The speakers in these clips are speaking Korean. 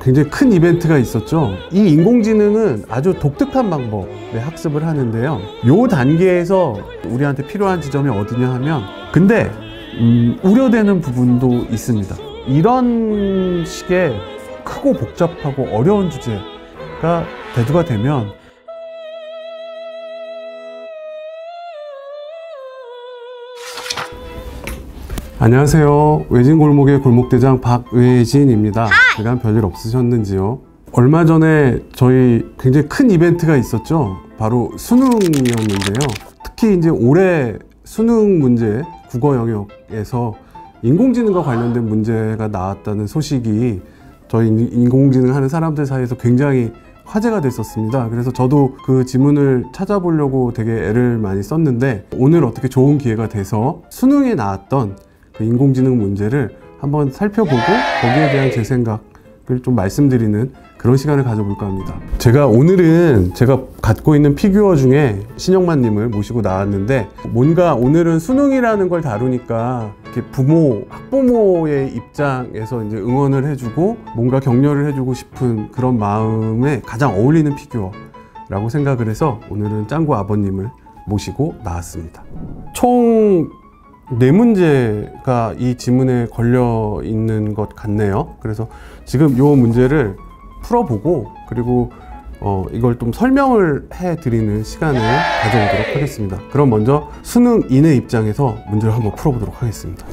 굉장히 큰 이벤트가 있었죠. 이 인공지능은 아주 독특한 방법의 학습을 하는데요. 요 단계에서 우리한테 필요한 지점이 어디냐 하면, 근데 우려되는 부분도 있습니다. 이런 식의 크고 복잡하고 어려운 주제가 대두가 되면 안녕하세요. 외진골목의 골목대장 박외진입니다. 그간 별일 없으셨는지요? 얼마 전에 저희 굉장히 큰 이벤트가 있었죠. 바로 수능이었는데요. 특히 이제 올해 수능 문제 국어 영역에서 인공지능과 관련된 문제가 나왔다는 소식이 저희 인공지능 하는 사람들 사이에서 굉장히 화제가 됐었습니다. 그래서 저도 그 지문을 찾아보려고 되게 애를 많이 썼는데, 오늘 어떻게 좋은 기회가 돼서 수능에 나왔던 그 인공지능 문제를 한번 살펴보고 거기에 대한 제 생각을 좀 말씀드리는 그런 시간을 가져볼까 합니다. 오늘은 제가 갖고 있는 피규어 중에 신영만 님을 모시고 나왔는데, 뭔가 오늘은 수능이라는 걸 다루니까 이렇게 학부모의 입장에서 이제 응원을 해주고 뭔가 격려를 해주고 싶은 그런 마음에 가장 어울리는 피규어라고 생각을 해서 오늘은 짱구 아버님을 모시고 나왔습니다. 총 4문제가 이 지문에 걸려 있는 것 같네요. 그래서 지금 이 문제를 풀어보고, 그리고 이걸 좀 설명을 해드리는 시간을 가져보도록 하겠습니다. 그럼 먼저 수능인의 입장에서 문제를 한번 풀어보도록 하겠습니다.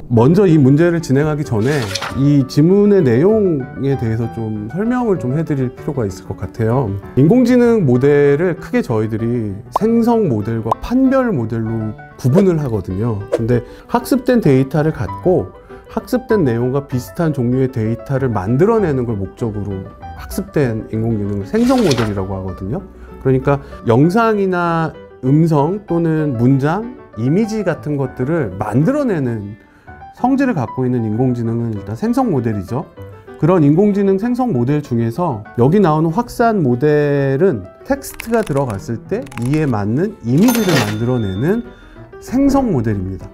먼저 이 문제를 진행하기 전에 이 지문의 내용에 대해서 좀 설명을 좀 해드릴 필요가 있을 것 같아요. 인공지능 모델을 크게 저희들이 생성 모델과 판별 모델로 구분을 하거든요. 근데 학습된 데이터를 갖고 학습된 내용과 비슷한 종류의 데이터를 만들어내는 걸 목적으로 학습된 인공지능을 생성 모델이라고 하거든요. 그러니까 영상이나 음성 또는 문장, 이미지 같은 것들을 만들어내는 성질을 갖고 있는 인공지능은 일단 생성 모델이죠. 그런 인공지능 생성 모델 중에서 여기 나오는 확산 모델은 텍스트가 들어갔을 때 이에 맞는 이미지를 만들어내는 생성 모델입니다.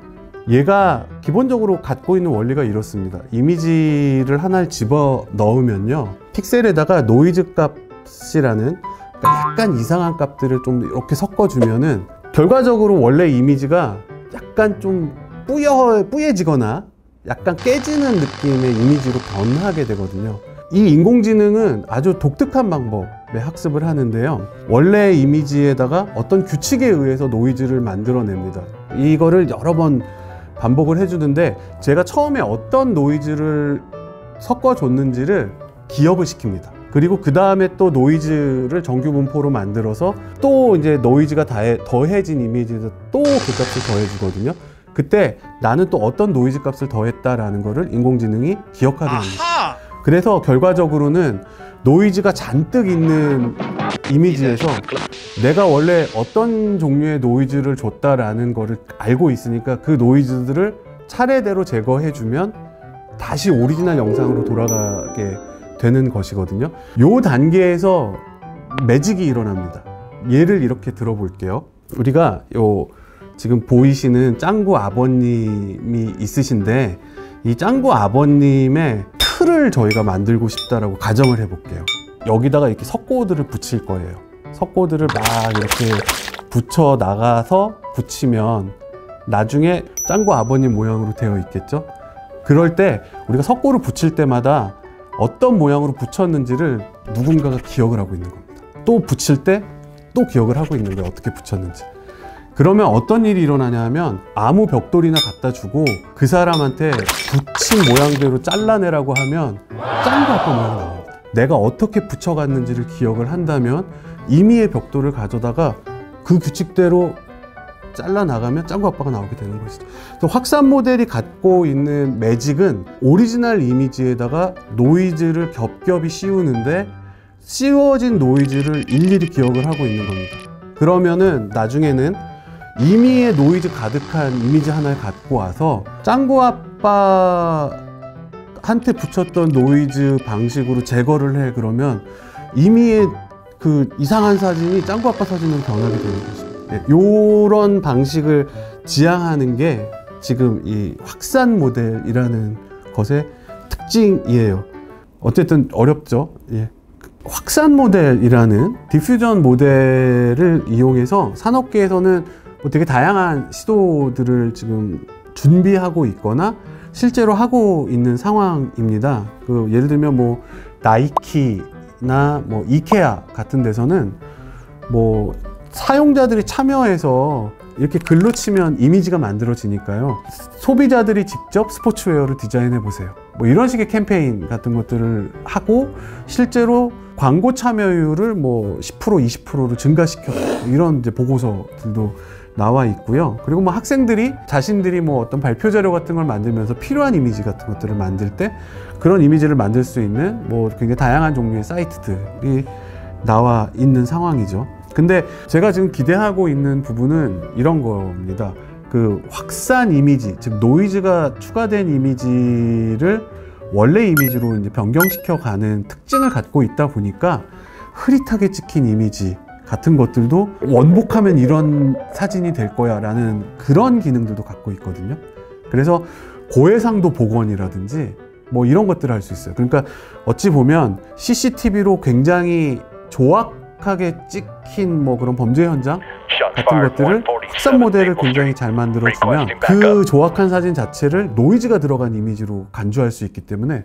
얘가 기본적으로 갖고 있는 원리가 이렇습니다. 이미지를 하나를 집어 넣으면요, 픽셀에다가 노이즈 값이라는 약간 이상한 값들을 좀 이렇게 섞어주면은 결과적으로 원래 이미지가 약간 좀 뿌얘지거나 약간 깨지는 느낌의 이미지로 변하게 되거든요. 이 인공지능은 아주 독특한 방법의 학습을 하는데요. 원래 이미지에다가 어떤 규칙에 의해서 노이즈를 만들어냅니다. 이거를 여러 번 반복을 해주는데, 제가 처음에 어떤 노이즈를 섞어줬는지를 기억을 시킵니다. 그리고 그 다음에 또 노이즈를 정규 분포로 만들어서 또 이제 노이즈가 더해진 이미지에서 또 그 값을 더해주거든요. 그때 나는 또 어떤 노이즈 값을 더했다라는 거를 인공지능이 기억하게 합니다. 그래서 결과적으로는 노이즈가 잔뜩 있는 이미지에서 내가 원래 어떤 종류의 노이즈를 줬다라는 거를 알고 있으니까 그 노이즈들을 차례대로 제거해주면 다시 오리지널 영상으로 돌아가게 되는 것이거든요. 요 단계에서 매직이 일어납니다. 예를 이렇게 들어볼게요. 우리가 지금 보이시는 짱구 아버님이 있으신데, 이 짱구 아버님의 틀을 저희가 만들고 싶다라고 가정을 해볼게요. 여기다가 이렇게 석고들을 붙일 거예요. 석고들을 막 이렇게 붙여 나가서 붙이면 나중에 짱구 아버님 모양으로 되어 있겠죠? 그럴 때 우리가 석고를 붙일 때마다 어떤 모양으로 붙였는지를 누군가가 기억을 하고 있는 겁니다. 또 붙일 때 또 기억을 하고 있는 거예요. 어떻게 붙였는지. 그러면 어떤 일이 일어나냐 하면, 아무 벽돌이나 갖다 주고 그 사람한테 붙인 모양대로 잘라내라고 하면 짱구 아빠 모양이 나옵니다. 내가 어떻게 붙여갔는지를 기억을 한다면 임의의 벽돌을 가져다가 그 규칙대로 잘라나가면 짱구 아빠가 나오게 되는 것이죠. 확산 모델이 갖고 있는 매직은 오리지널 이미지에다가 노이즈를 겹겹이 씌우는데, 씌워진 노이즈를 일일이 기억을 하고 있는 겁니다. 그러면은 나중에는 임의의 노이즈 가득한 이미지 하나를 갖고 와서 짱구 아빠 한테 붙였던 노이즈 방식으로 제거를 해 그러면 이미 그 이상한 사진이 짱구 아빠 사진으로 변하게 되는 거죠. 네, 요런 방식을 지향하는 게 지금 이 확산 모델이라는 것의 특징이에요. 어쨌든 어렵죠. 예. 확산 모델이라는 디퓨전 모델을 이용해서 산업계에서는 뭐 되게 다양한 시도들을 지금 준비하고 있거나 실제로 하고 있는 상황입니다. 그 예를 들면 뭐 나이키나 뭐 이케아 같은 데서는 뭐 사용자들이 참여해서 이렇게 글로 치면 이미지가 만들어지니까요. 소비자들이 직접 스포츠웨어를 디자인해 보세요. 뭐 이런 식의 캠페인 같은 것들을 하고 실제로 광고 참여율을 뭐 10% 20%로 증가시켜 이런 이제 보고서들도 나와 있고요. 그리고 뭐 학생들이 자신들이 뭐 어떤 발표 자료 같은 걸 만들면서 필요한 이미지 같은 것들을 만들 때 그런 이미지를 만들 수 있는 뭐 굉장히 다양한 종류의 사이트들이 나와 있는 상황이죠. 근데 제가 지금 기대하고 있는 부분은 이런 겁니다. 그 확산 이미지, 즉 노이즈가 추가된 이미지를 원래 이미지로 이제 변경시켜 가는 특징을 갖고 있다 보니까 흐릿하게 찍힌 이미지 같은 것들도 원복하면 이런 사진이 될 거야 라는 그런 기능들도 갖고 있거든요. 그래서 고해상도 복원이라든지 뭐 이런 것들을 할 수 있어요. 그러니까 어찌 보면 CCTV로 굉장히 조악하게 찍힌 뭐 그런 범죄 현장 같은 것들을 확산 모델을 굉장히 잘 만들어주면 그 조악한 사진 자체를 노이즈가 들어간 이미지로 간주할 수 있기 때문에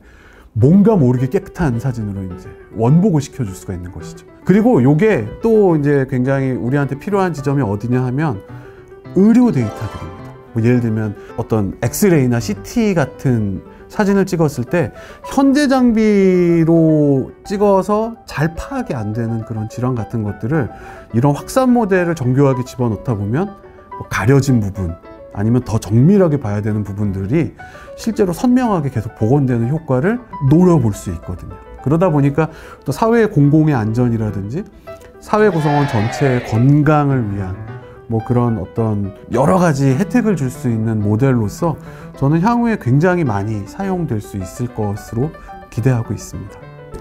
뭔가 모르게 깨끗한 사진으로 이제 원복을 시켜줄 수가 있는 것이죠. 그리고 요게 또 이제 굉장히 우리한테 필요한 지점이 어디냐 하면 의료 데이터들입니다. 뭐 예를 들면 어떤 엑스레이나 CT 같은 사진을 찍었을 때 현재 장비로 찍어서 잘 파악이 안 되는 그런 질환 같은 것들을 이런 확산 모델을 정교하게 집어넣다 보면 뭐 가려진 부분 아니면 더 정밀하게 봐야 되는 부분들이 실제로 선명하게 계속 복원되는 효과를 노려볼 수 있거든요. 그러다 보니까 또 사회의 공공의 안전이라든지 사회 구성원 전체의 건강을 위한 뭐 그런 어떤 여러 가지 혜택을 줄 수 있는 모델로서 저는 향후에 굉장히 많이 사용될 수 있을 것으로 기대하고 있습니다.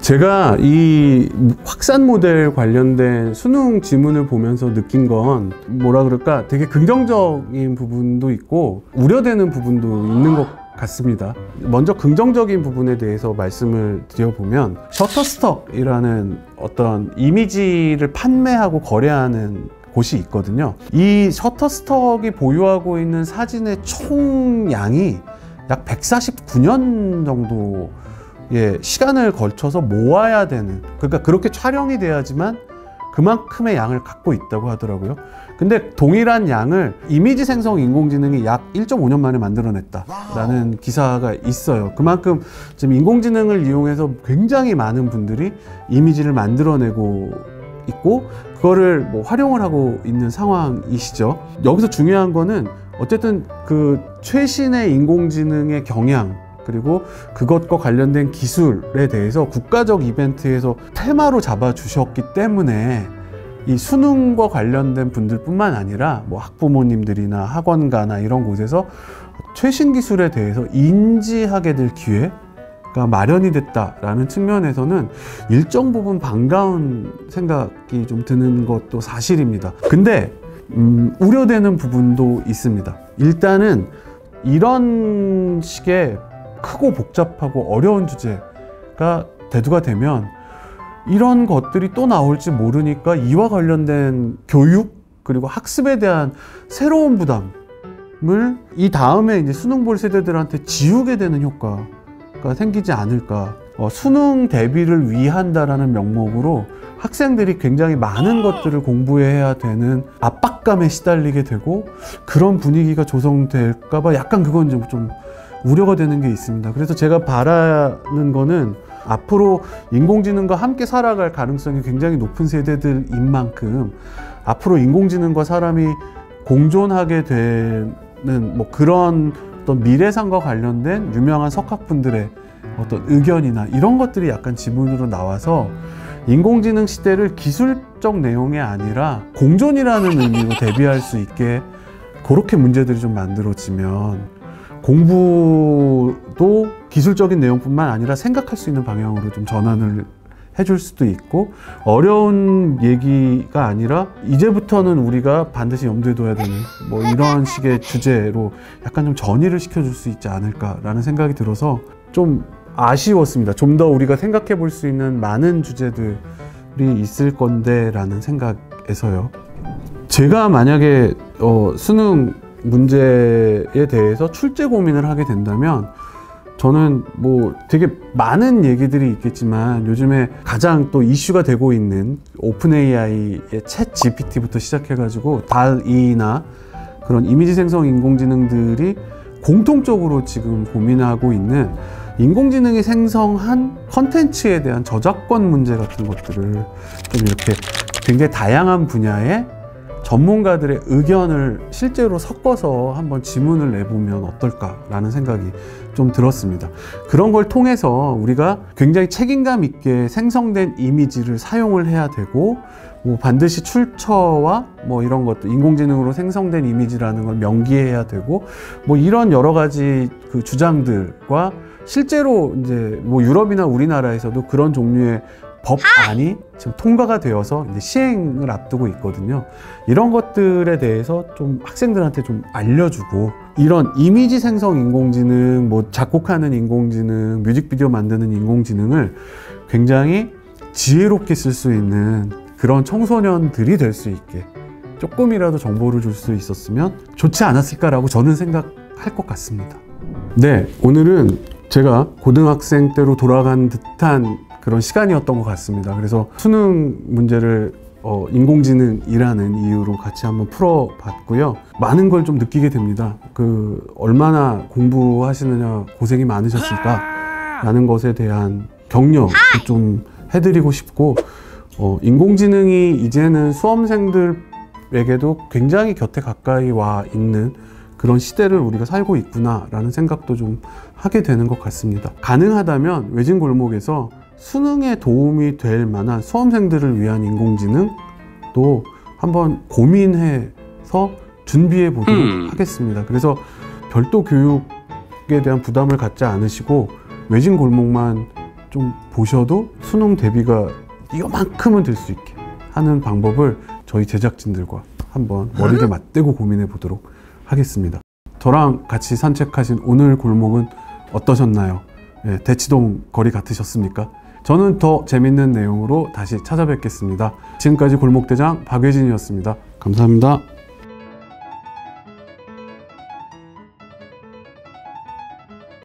제가 이 확산 모델 관련된 수능 지문을 보면서 느낀 건 뭐라 그럴까 되게 긍정적인 부분도 있고 우려되는 부분도 있는 것 같습니다. 먼저 긍정적인 부분에 대해서 말씀을 드려보면 셔터스톡이라는 어떤 이미지를 판매하고 거래하는 곳이 있거든요. 이 셔터스톡이 보유하고 있는 사진의 총량이 약 149년 정도의 시간을 걸쳐서 모아야 되는, 그러니까 그렇게 촬영이 돼야지만 그만큼의 양을 갖고 있다고 하더라고요. 근데 동일한 양을 이미지 생성 인공지능이 약 1.5년 만에 만들어냈다라는 기사가 있어요. 그만큼 지금 인공지능을 이용해서 굉장히 많은 분들이 이미지를 만들어내고 있고 그거를 뭐 활용을 하고 있는 상황이시죠. 여기서 중요한 거는 어쨌든 그 최신의 인공지능의 경향 그리고 그것과 관련된 기술에 대해서 국가적 이벤트에서 테마로 잡아주셨기 때문에 이 수능과 관련된 분들뿐만 아니라 뭐 학부모님들이나 학원가나 이런 곳에서 최신 기술에 대해서 인지하게 될 기회가 마련이 됐다라는 측면에서는 일정 부분 반가운 생각이 좀 드는 것도 사실입니다. 근데 우려되는 부분도 있습니다. 일단은 이런 식의 크고 복잡하고 어려운 주제가 대두가 되면 이런 것들이 또 나올지 모르니까 이와 관련된 교육 그리고 학습에 대한 새로운 부담을 이 다음에 이제 수능 볼 세대들한테 지우게 되는 효과가 생기지 않을까. 수능 대비를 위한다라는 명목으로 학생들이 굉장히 많은 것들을 공부해야 되는 압박감에 시달리게 되고 그런 분위기가 조성될까 봐 약간 그건 좀 우려가 되는 게 있습니다. 그래서 제가 바라는 거는 앞으로 인공지능과 함께 살아갈 가능성이 굉장히 높은 세대들인 만큼 앞으로 인공지능과 사람이 공존하게 되는 뭐 그런 어떤 미래상과 관련된 유명한 석학분들의 어떤 의견이나 이런 것들이 약간 지문으로 나와서 인공지능 시대를 기술적 내용이 아니라 공존이라는 의미로 대비할 수 있게 그렇게 문제들이 좀 만들어지면 공부도 기술적인 내용뿐만 아니라 생각할 수 있는 방향으로 좀 전환을 해줄 수도 있고, 어려운 얘기가 아니라 이제부터는 우리가 반드시 염두에 둬야 되는 뭐 이런 식의 주제로 약간 좀 전이를 시켜줄 수 있지 않을까라는 생각이 들어서 좀 아쉬웠습니다. 좀 더 우리가 생각해 볼 수 있는 많은 주제들이 있을 건데 라는 생각에서요. 제가 만약에 수능 문제에 대해서 출제 고민을 하게 된다면 저는 뭐 되게 많은 얘기들이 있겠지만 요즘에 가장 또 이슈가 되고 있는 오픈 AI의 챗 GPT부터 시작해가지고 DALL-E나 그런 이미지 생성 인공지능들이 공통적으로 지금 고민하고 있는 인공지능이 생성한 컨텐츠에 대한 저작권 문제 같은 것들을 좀 이렇게 굉장히 다양한 분야의 전문가들의 의견을 실제로 섞어서 한번 지문을 내보면 어떨까라는 생각이 좀 들었습니다. 그런 걸 통해서 우리가 굉장히 책임감 있게 생성된 이미지를 사용을 해야 되고, 뭐 반드시 출처와 뭐 이런 것도 인공지능으로 생성된 이미지라는 걸 명기해야 되고, 뭐 이런 여러 가지 그 주장들과 실제로 이제 뭐 유럽이나 우리나라에서도 그런 종류의 법안이 지금 통과가 되어서 이제 시행을 앞두고 있거든요. 이런 것들에 대해서 좀 학생들한테 좀 알려주고, 이런 이미지 생성 인공지능, 뭐 작곡하는 인공지능, 뮤직비디오 만드는 인공지능을 굉장히 지혜롭게 쓸 수 있는 그런 청소년들이 될 수 있게 조금이라도 정보를 줄 수 있었으면 좋지 않았을까라고 저는 생각할 것 같습니다. 네, 오늘은 제가 고등학생 때로 돌아간 듯한 그런 시간이었던 것 같습니다. 그래서 수능 문제를 인공지능이라는 이유로 같이 한번 풀어봤고요. 많은 걸 좀 느끼게 됩니다. 얼마나 공부하시느냐 고생이 많으셨을까라는 것에 대한 격려를 좀 해드리고 싶고, 인공지능이 이제는 수험생들에게도 굉장히 곁에 가까이 와 있는 그런 시대를 우리가 살고 있구나라는 생각도 좀 하게 되는 것 같습니다. 가능하다면 외진 골목에서 수능에 도움이 될 만한 수험생들을 위한 인공지능도 한번 고민해서 준비해 보도록 하겠습니다. 그래서 별도 교육에 대한 부담을 갖지 않으시고 외진 골목만 좀 보셔도 수능 대비가 이만큼은 될 수 있게 하는 방법을 저희 제작진들과 한번 머리를 맞대고 고민해 보도록 하겠습니다. 저랑 같이 산책하신 오늘 골목은 어떠셨나요? 네, 대치동 거리 같으셨습니까? 저는 더 재밌는 내용으로 다시 찾아뵙겠습니다. 지금까지 골목대장 박예진이었습니다. 감사합니다.